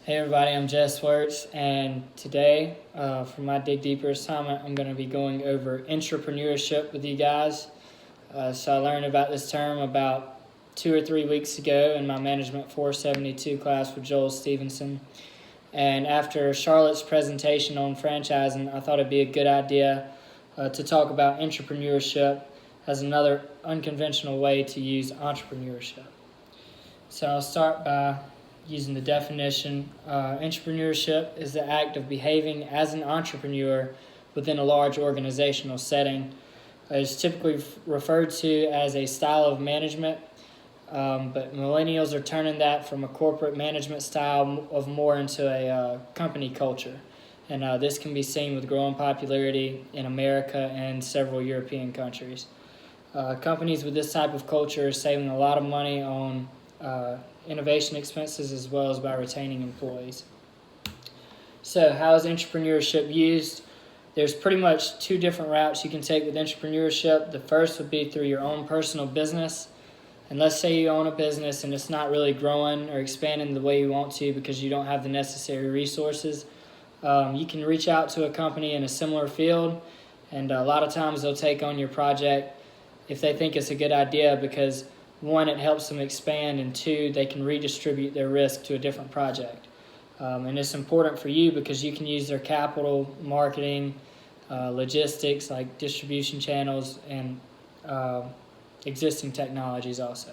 Hey everybody, I'm Jess Werts, and today, for my Dig Deeper assignment, I'm going to be going over intrapreneurship with you guys. So I learned about this term about 2 or 3 weeks ago in my Management 472 class with Joel Stevenson. And after Charlotte's presentation on franchising, I thought it'd be a good idea to talk about intrapreneurship as another unconventional way to use entrepreneurship. So I'll start by using the definition. Entrepreneurship is the act of behaving as an entrepreneur within a large organizational setting. It's typically referred to as a style of management, but millennials are turning that from a corporate management style of more into a company culture. And this can be seen with growing popularity in America and several European countries. Companies with this type of culture are saving a lot of money on innovation expenses as well as by retaining employees. So how is entrepreneurship used? There's pretty much two different routes you can take with entrepreneurship. The first would be through your own personal business. And let's say you own a business and it's not really growing or expanding the way you want to because you don't have the necessary resources. You can reach out to a company in a similar field, and a lot of times they'll take on your project if they think it's a good idea because one, it helps them expand, and two, they can redistribute their risk to a different project. And it's important for you because you can use their capital, marketing, logistics like distribution channels, and existing technologies also.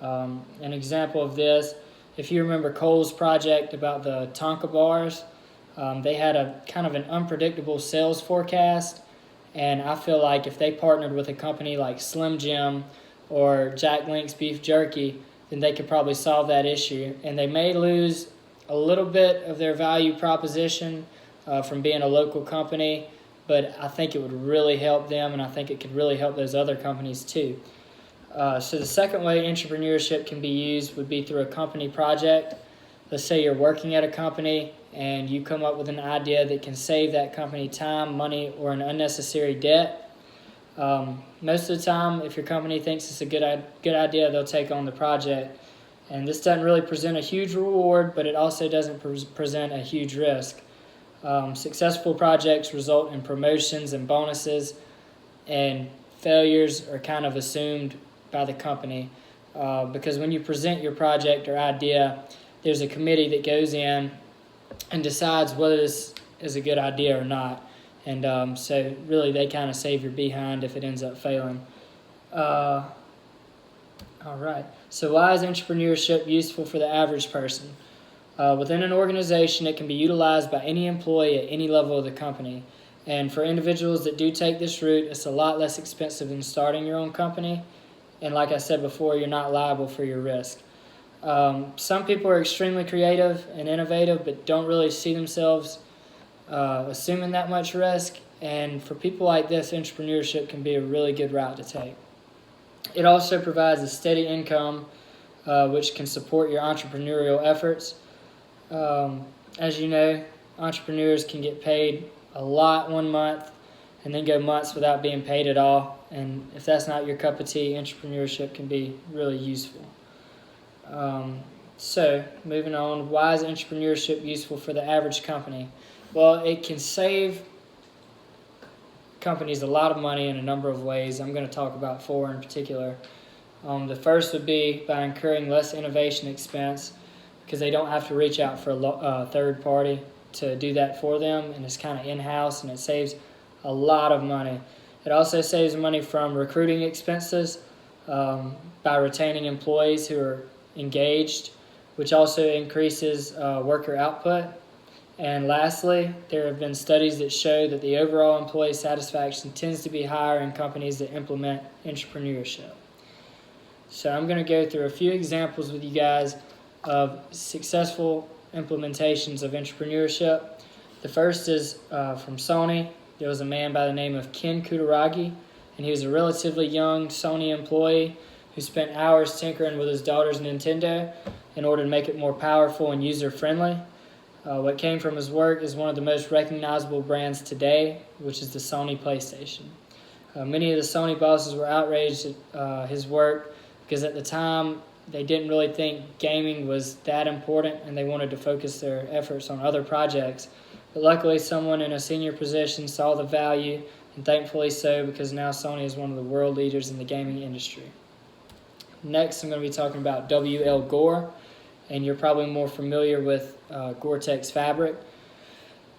An example of this, if you remember Cole's project about the Tonka bars, they had a kind of an unpredictable sales forecast, and I feel like if they partnered with a company like Slim Jim or Jack Link's beef jerky, then they could probably solve that issue. And they may lose a little bit of their value proposition from being a local company, but I think it would really help them, and I think it could really help those other companies too. So the second way entrepreneurship can be used would be through a company project. Let's say you're working at a company and you come up with an idea that can save that company time, money, or an unnecessary debt. Most of the time, if your company thinks it's a good idea, they'll take on the project. And this doesn't really present a huge reward, but it also doesn't present a huge risk. Successful projects result in promotions and bonuses, and failures are kind of assumed by the company because when you present your project or idea, there's a committee that goes in and decides whether this is a good idea or not. And so really they kind of save your behind if it ends up failing. All right. So why is entrepreneurship useful for the average person? Within an organization, it can be utilized by any employee at any level of the company. And for individuals that do take this route, it's a lot less expensive than starting your own company. And like I said before, you're not liable for your risk. Some people are extremely creative and innovative, but don't really see themselves assuming that much risk, and for people like this, entrepreneurship can be a really good route to take. It also provides a steady income which can support your entrepreneurial efforts. As you know, entrepreneurs can get paid a lot one month and then go months without being paid at all, and if that's not your cup of tea, entrepreneurship can be really useful. So moving on, why is entrepreneurship useful for the average company? Well, it can save companies a lot of money in a number of ways. I'm going to talk about 4 in particular. The first would be by incurring less innovation expense because they don't have to reach out for a third party to do that for them, and it's kind of in-house, and it saves a lot of money. It also saves money from recruiting expenses by retaining employees who are engaged, which also increases worker output. And lastly, there have been studies that show that the overall employee satisfaction tends to be higher in companies that implement entrepreneurship. So I'm going to go through a few examples with you guys of successful implementations of entrepreneurship. The first is from Sony. There was a man by the name of Ken Kutaragi, and he was a relatively young Sony employee who spent hours tinkering with his daughter's Nintendo in order to make it more powerful and user-friendly. What came from his work is one of the most recognizable brands today, which is the Sony PlayStation. Many of the Sony bosses were outraged at his work because at the time they didn't really think gaming was that important, and they wanted to focus their efforts on other projects. But luckily, someone in a senior position saw the value, and thankfully so, because now Sony is one of the world leaders in the gaming industry. Next, I'm going to be talking about W.L. Gore, and you're probably more familiar with Gore-Tex fabric.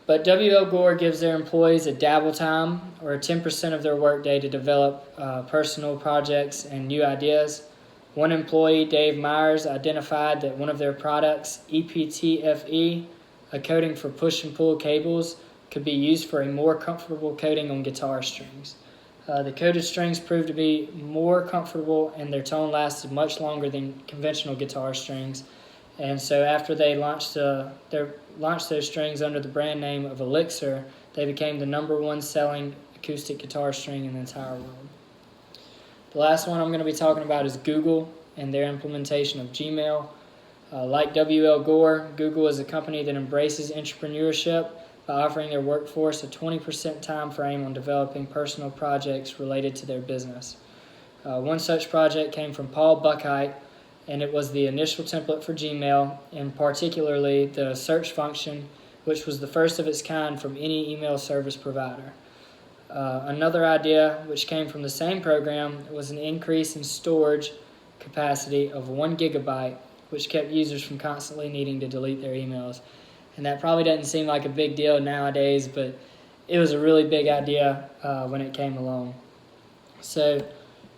But W.L. Gore gives their employees a dabble time, or 10% of their workday, to develop personal projects and new ideas. One employee, Dave Myers, identified that one of their products, EPTFE, a coating for push and pull cables, could be used for a more comfortable coating on guitar strings. The coated strings proved to be more comfortable, and their tone lasted much longer than conventional guitar strings. And so after they launched those strings under the brand name of Elixir, they became the #1 selling acoustic guitar string in the entire world. The last one I'm going to be talking about is Google and their implementation of Gmail. Like W.L. Gore, Google is a company that embraces entrepreneurship by offering their workforce a 20% time frame on developing personal projects related to their business. One such project came from Paul Buckheit, and it was the initial template for Gmail, and particularly the search function, which was the first of its kind from any email service provider. Another idea, which came from the same program, was an increase in storage capacity of 1 gigabyte, which kept users from constantly needing to delete their emails. And that probably doesn't seem like a big deal nowadays, but it was a really big idea when it came along. So,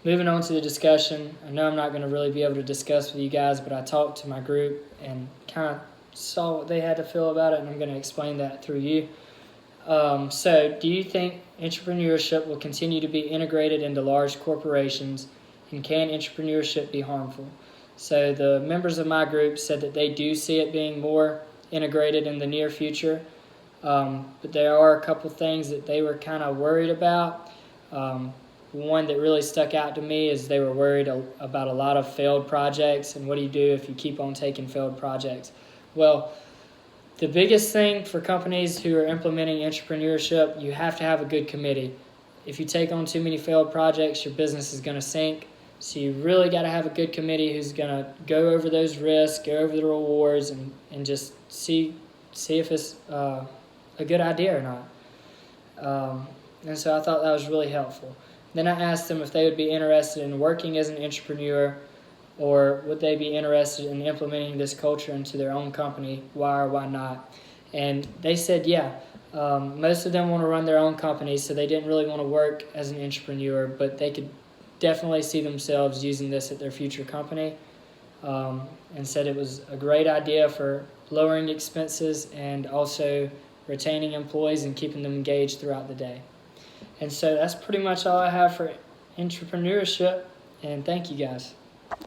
moving on to the discussion, I know I'm not going to really be able to discuss with you guys, but I talked to my group and kind of saw what they had to feel about it, and I'm going to explain that through you. So, do you think entrepreneurship will continue to be integrated into large corporations, and can entrepreneurship be harmful? So, the members of my group said that they do see it being more integrated in the near future, but there are a couple things that they were kind of worried about. One that really stuck out to me is they were worried about a lot of failed projects, and what do you do if you keep on taking failed projects? Well, the biggest thing for companies who are implementing entrepreneurship, you have to have a good committee. If you take on too many failed projects, your business is going to sink. So you really got to have a good committee who's going to go over those risks, go over the rewards, and just see if it's a good idea or not. And so I thought that was really helpful. Then I asked them if they would be interested in working as an entrepreneur, or would they be interested in implementing this culture into their own company, why or why not? And they said, yeah. Most of them want to run their own companies, so they didn't really want to work as an entrepreneur, but they could definitely see themselves using this at their future company, and said it was a great idea for lowering expenses and also retaining employees and keeping them engaged throughout the day. And so that's pretty much all I have for entrepreneurship, and thank you guys.